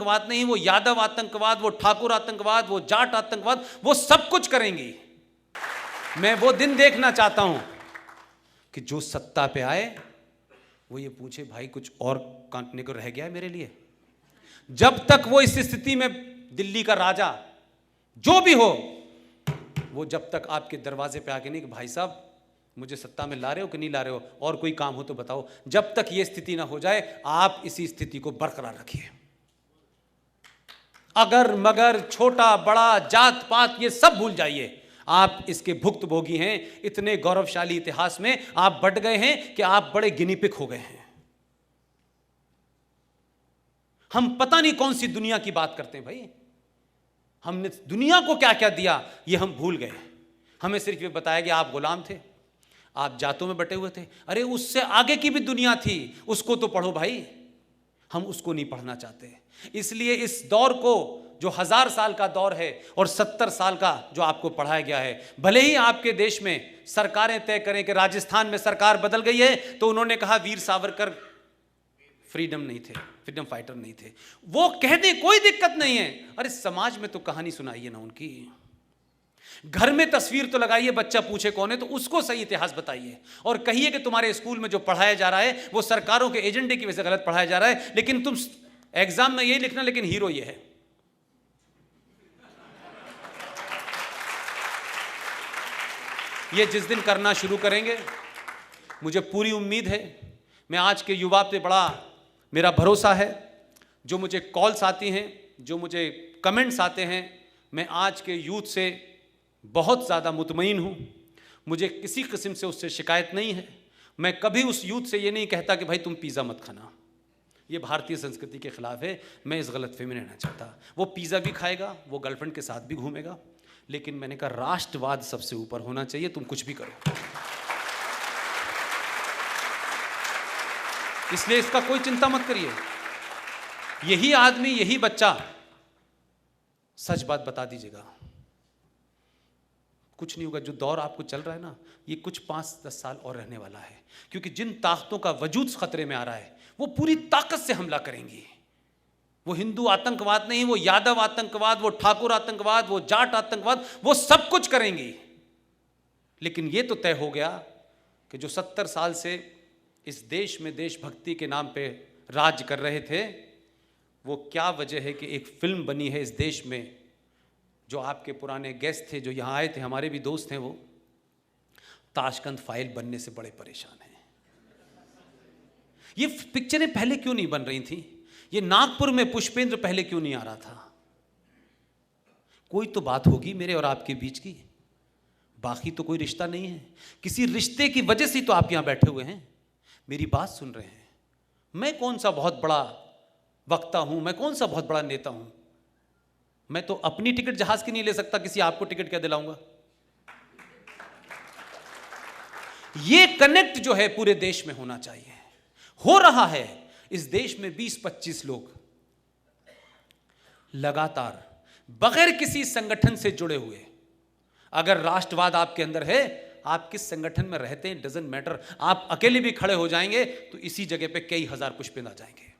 आतंकवाद नहीं, वो यादव आतंकवाद, वो ठाकुर आतंकवाद, वो जाट आतंकवाद, वो सब कुछ करेंगी। मैं वो दिन देखना चाहता हूं कि जो सत्ता पे आए वो ये पूछे, भाई कुछ और काटने को रह गया है मेरे लिए। जब तक वो इस स्थिति में, दिल्ली का राजा जो भी हो, वो जब तक आपके दरवाजे पे आके नहीं कि भाई साहब मुझे सत्ता में ला रहे हो कि नहीं ला रहे हो, और कोई काम हो तो बताओ, जब तक ये स्थिति ना हो जाए आप इसी स्थिति को बरकरार रखिए। अगर मगर, छोटा बड़ा, जात पात, ये सब भूल जाइए। आप इसके भुक्तभोगी हैं। इतने गौरवशाली इतिहास में आप बट गए हैं कि आप बड़े गिनीपिक हो गए हैं। हम पता नहीं कौन सी दुनिया की बात करते हैं भाई। हमने दुनिया को क्या क्या दिया ये हम भूल गए। हमें सिर्फ ये बताया कि आप गुलाम थे, आप जातों में बटे हुए थे। अरे उससे आगे की भी दुनिया थी, उसको तो पढ़ो भाई। हम उसको नहीं पढ़ना चाहते। इसलिए इस दौर को, जो 1000 साल का दौर है और 70 साल का जो आपको पढ़ाया गया है, भले ही आपके देश में सरकारें तय करें कि राजस्थान में सरकार बदल गई है तो उन्होंने कहा वीर सावरकर फ्रीडम नहीं थे, फ्रीडम फाइटर नहीं थे, वो कह दें कोई दिक्कत नहीं है। अरे समाज में तो कहानी सुनाइए ना उनकी, घर में तस्वीर तो लगाइए, बच्चा पूछे कौन है तो उसको सही इतिहास बताइए, और कहिए कि तुम्हारे स्कूल में जो पढ़ाया जा रहा है वो सरकारों के एजेंडे की वजह से गलत पढ़ाया जा रहा है, लेकिन तुम एग्जाम में यही लिखना लेकिन हीरो ये है। ये जिस दिन करना शुरू करेंगे, मुझे पूरी उम्मीद है, मैं आज के युवा पे बड़ा मेरा भरोसा है, जो मुझे कॉल्स आती हैं, जो मुझे कमेंट्स आते हैं, मैं आज के यूथ से बहुत ज़्यादा मुतमईन हूँ। मुझे किसी किस्म से उससे शिकायत नहीं है। मैं कभी उस यूथ से ये नहीं कहता कि भाई तुम पिज़्ज़ा मत खाना, ये भारतीय संस्कृति के खिलाफ है, मैं इस गलतफहमी में रहना चाहता। वो पिज़्ज़ा भी खाएगा, वो गर्लफ्रेंड के साथ भी घूमेगा, लेकिन मैंने कहा राष्ट्रवाद सबसे ऊपर होना चाहिए, तुम कुछ भी करो। इसलिए इसका कोई चिंता मत करिए। यही आदमी, यही बच्चा, सच बात बता दीजिएगा, कुछ नहीं होगा। जो दौर आपको चल रहा है ना, ये कुछ 5-10 साल और रहने वाला है, क्योंकि जिन ताकतों का वजूद खतरे में आ रहा है वो पूरी ताकत से हमला करेंगी। वो हिंदू आतंकवाद नहीं, वो यादव आतंकवाद, वो ठाकुर आतंकवाद, वो जाट आतंकवाद, वो सब कुछ करेंगी। लेकिन ये तो तय हो गया कि जो 70 साल से इस देश में देशभक्ति के नाम पे राज कर रहे थे, वो क्या वजह है कि एक फिल्म बनी है इस देश में। जो आपके पुराने गेस्ट थे जो यहाँ आए थे, हमारे भी दोस्त हैं, वो ताशकंद फाइल बनने से बड़े परेशान हैं। ये पिक्चरें पहले क्यों नहीं बन रही थी? ये नागपुर में पुष्पेंद्र पहले क्यों नहीं आ रहा था? कोई तो बात होगी मेरे और आपके बीच की, बाकी तो कोई रिश्ता नहीं है। किसी रिश्ते की वजह से तो आप यहां बैठे हुए हैं, मेरी बात सुन रहे हैं। मैं कौन सा बहुत बड़ा वक्ता हूं, मैं कौन सा बहुत बड़ा नेता हूं? मैं तो अपनी टिकट जहाज की नहीं ले सकता, किसी आपको टिकट क्या दिलाऊंगा? ये कनेक्ट जो है पूरे देश में होना चाहिए, हो रहा है। इस देश में 20-25 लोग लगातार बगैर किसी संगठन से जुड़े हुए, अगर राष्ट्रवाद आपके अंदर है, आप किस संगठन में रहते हैं डजंट मैटर, आप अकेले भी खड़े हो जाएंगे तो इसी जगह पे कई हजार पुष्पेंद्र आ जाएंगे।